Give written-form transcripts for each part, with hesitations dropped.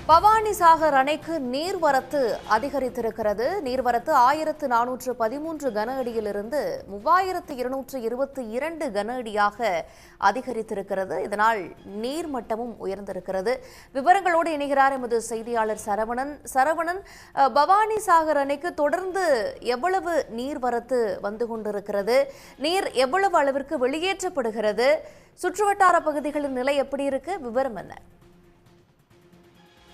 பவானிசாகர் அணைக்கு நீர்வரத்து அதிகரித்திருக்கிறது. நீர்வரத்து 1413 கன அடியிலிருந்து 3222 கன அடியாக அதிகரித்திருக்கிறது. இதனால் நீர்மட்டமும் உயர்ந்திருக்கிறது. விவரங்களோடு இணைகிறார் எமது செய்தியாளர் சரவணன். பவானிசாகர் அணைக்கு தொடர்ந்து எவ்வளவு நீர்வரத்து வந்து கொண்டிருக்கிறது? நீர் எவ்வளவு அளவிற்கு வெளியேற்றப்படுகிறது? சுற்றுவட்டார பகுதிகளின் நிலை எப்படி இருக்கு? விவரம் என்ன?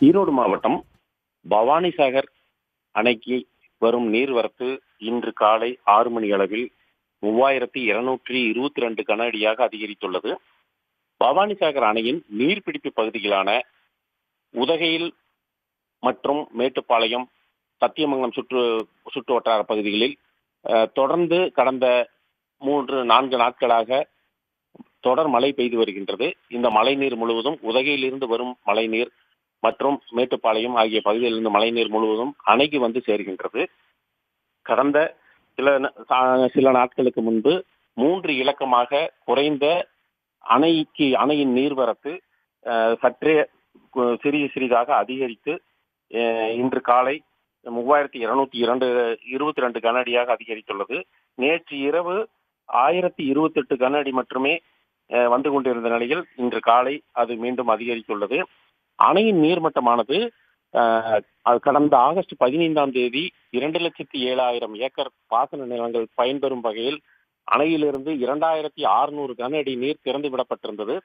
ஈரோடு மாவட்டம் பவானிசாகர் அணைக்கு வரும் நீர்வரத்து இன்று காலை 6 மணி அளவில் 3222 கன அடியாக அதிகரித்துள்ளது. பவானிசாகர் அணையின் நீர்பிடிப்பு பகுதிகளான உதகையில் மற்றும் மேட்டுப்பாளையம், சத்தியமங்கலம் சுற்று வட்டார பகுதிகளில் தொடர்ந்து கடந்த 3-4 நாட்களாக தொடர் மழை பெய்து வருகின்றது. இந்த மழைநீர் முழுவதும் உதகையிலிருந்து வரும் மழைநீர் மற்றும் மேட்டுப்பாளையம் ஆகிய பகுதிகளிலிருந்து மழைநீர் முழுவதும் அணைக்கு வந்து சேர்கின்றது. கடந்த சில நாட்களுக்கு முன்பு 3 இலக்கமாக குறைந்த அணையின் நீர்வரத்து சற்றே சிறிதாக அதிகரித்து இன்று காலை 3222 கன அடியாக அதிகரித்துள்ளது. நேற்று இரவு 1028 கன அடி மட்டுமே வந்து கொண்டிருந்த நிலையில் இன்று காலை அது மீண்டும் அதிகரித்துள்ளது. அணையின் நீர்மட்டமானது கடந்த ஆகஸ்ட் 15ஆம் தேதி 2,07,000 ஏக்கர் பாசன நிலங்கள் பயன்பெறும் வகையில் அணையிலிருந்து 2600 கன அடி நீர் திறந்து விடப்பட்டிருந்தது.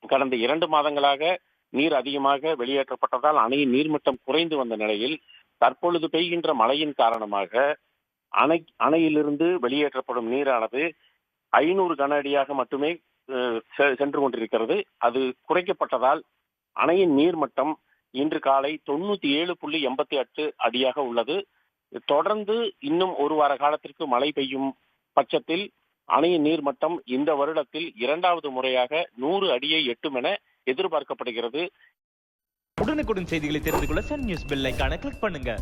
கடந்த 2 மாதங்களாக நீர் அதிகமாக வெளியேற்றப்பட்டதால் அணையின் நீர்மட்டம் குறைந்து வந்த நிலையில் தற்பொழுது பெய்கின்ற மழையின் காரணமாக அணையிலிருந்து வெளியேற்றப்படும் நீரானது 500 கன அடியாக மட்டுமே சென்று கொண்டிருக்கிறது. அது குறைக்கப்பட்டதால் அணையின் நீர்மட்டம் இன்று காலை 97.88 அடியாக உள்ளது. தொடர்ந்து இன்னும் ஒரு வார காலத்திற்கு மழை பெய்யும் பட்சத்தில் அணையின் நீர்மட்டம் இந்த வருடத்தில் 2வது முறையாக 100 அடியை எட்டும் என எதிர்பார்க்கப்படுகிறது. உடனுக்குடன் செய்திகளை தெரிந்து கொள்ள சன் நியூஸ் பெல் ஐகானை கிளிக் பண்ணுங்க.